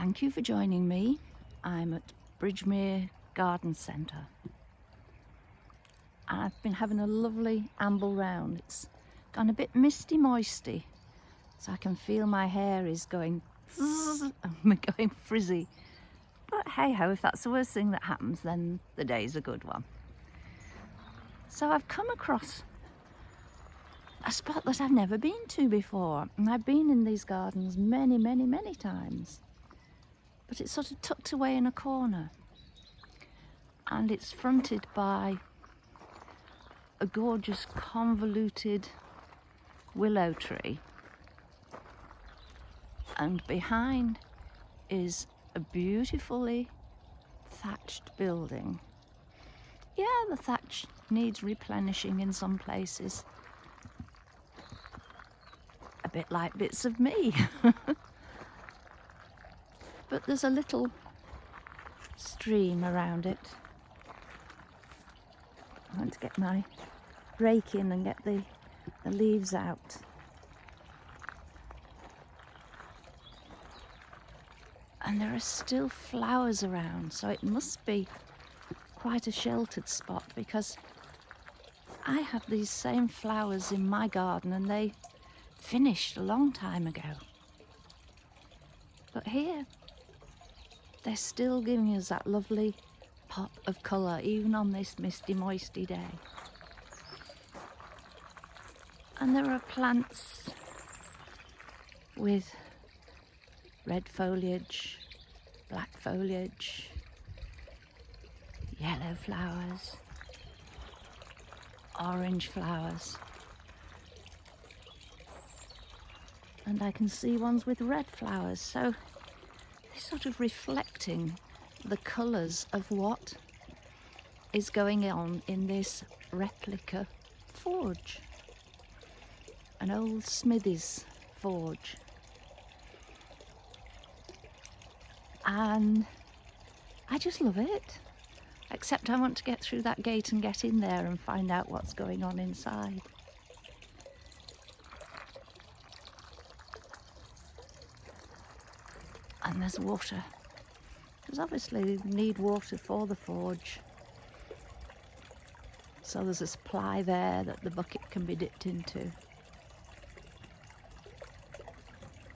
Thank you for joining me. I'm at Bridgemere Garden Centre and I've been having a lovely amble round. It's gone a bit misty moisty, so I can feel my hair is going zzz, and going frizzy. But hey ho, if that's the worst thing that happens, then the day's a good one. So I've come across a spot that I've never been to before, and I've been in these gardens many times. But it's sort of tucked away in a corner and it's fronted by a gorgeous convoluted willow tree, and behind is a beautifully thatched building. Yeah, the thatch needs replenishing in some places, a bit like bits of me. But there's a little stream around it. I want to get my rake in and get the leaves out. And there are still flowers around, so it must be quite a sheltered spot, because I have these same flowers in my garden and they finished a long time ago. But here, they're still giving us that lovely pop of colour, even on this misty, moisty day. And there are plants with red foliage, black foliage, yellow flowers, orange flowers. And I can see ones with red flowers, so they're sort of reflecting the colours of what is going on in this replica forge, an old smithy's forge. And I just love it, except I want to get through that gate and get in there and find out what's going on inside. And there's water, because obviously they need water for the forge. So there's a supply there that the bucket can be dipped into.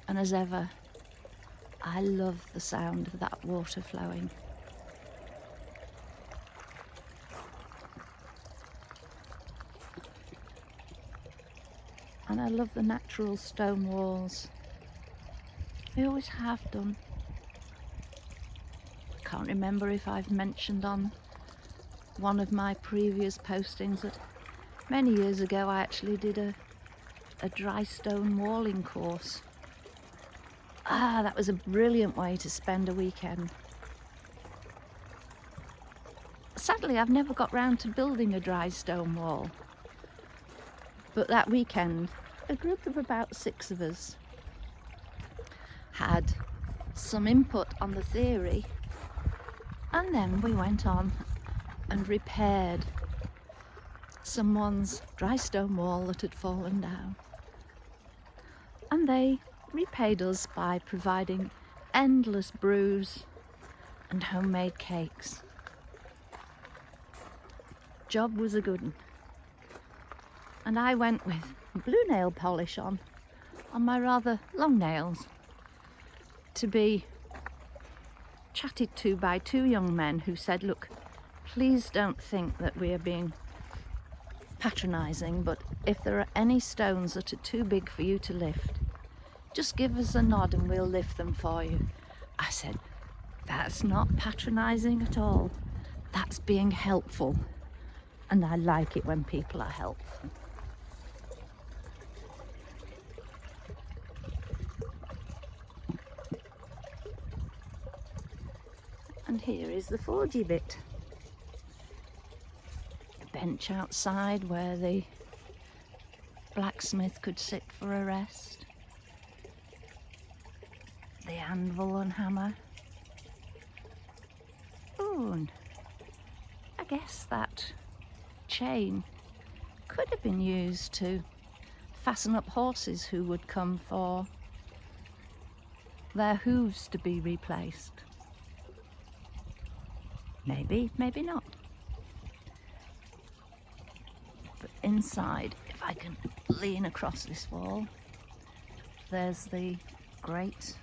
And as ever, I love the sound of that water flowing. And I love the natural stone walls. I always have done. I can't remember if I've mentioned on one of my previous postings that many years ago I actually did a dry stone walling course. That was a brilliant way to spend a weekend. Sadly, I've never got round to building a dry stone wall. But that weekend, a group of about 6 of us had some input on the theory, and then we went on and repaired someone's dry stone wall that had fallen down. And they repaid us by providing endless brews and homemade cakes. Job was a good one. And I went with blue nail polish on my rather long nails, to be chatted to by 2 young men who said, look, please don't think that we are being patronising, but if there are any stones that are too big for you to lift, just give us a nod and we'll lift them for you. I said, that's not patronising at all. That's being helpful. And I like it when people are helpful. And here is the forgy bit. A bench outside where the blacksmith could sit for a rest. The anvil and hammer. Oh, and I guess that chain could have been used to fasten up horses who would come for their hooves to be replaced. Maybe, maybe not. But inside, if I can lean across this wall, there's the grate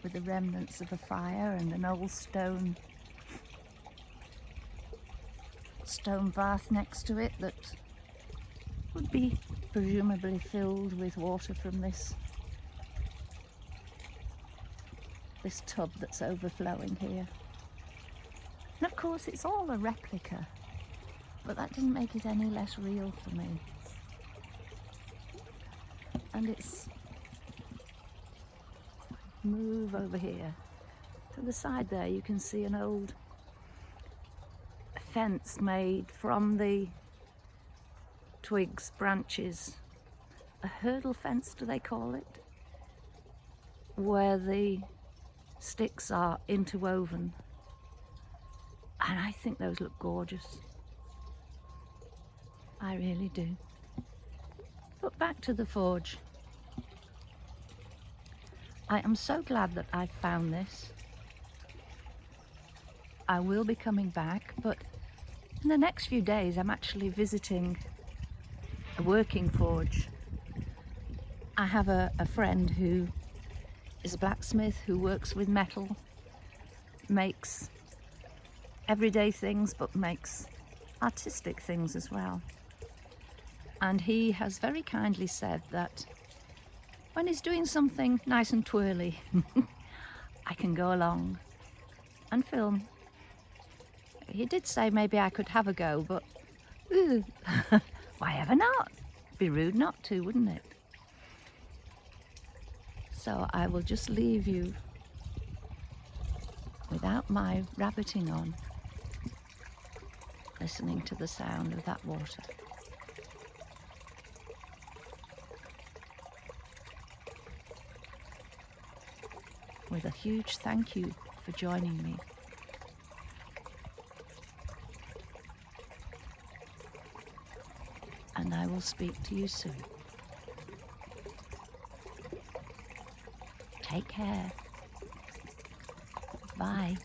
with the remnants of a fire and an old stone bath next to it that would be presumably filled with water from this tub that's overflowing here. And of course it's all a replica, but that doesn't make it any less real for me. And it's move over here to the side there, you can see an old fence made from the twigs, branches, a hurdle fence, do they call it, where the sticks are interwoven, and I think those look gorgeous. I really do. But back to the forge. I am so glad that I found this. I will be coming back, but in the next few days I'm actually visiting a working forge. I have a friend who is a blacksmith who works with metal, makes everyday things but makes artistic things as well. And he has very kindly said that when he's doing something nice and twirly, I can go along and film. He did say maybe I could have a go, but why ever not? Be rude not to, wouldn't it? So I will just leave you without my rabbiting on, listening to the sound of that water. With a huge thank you for joining me. And I will speak to you soon. Take care. Bye.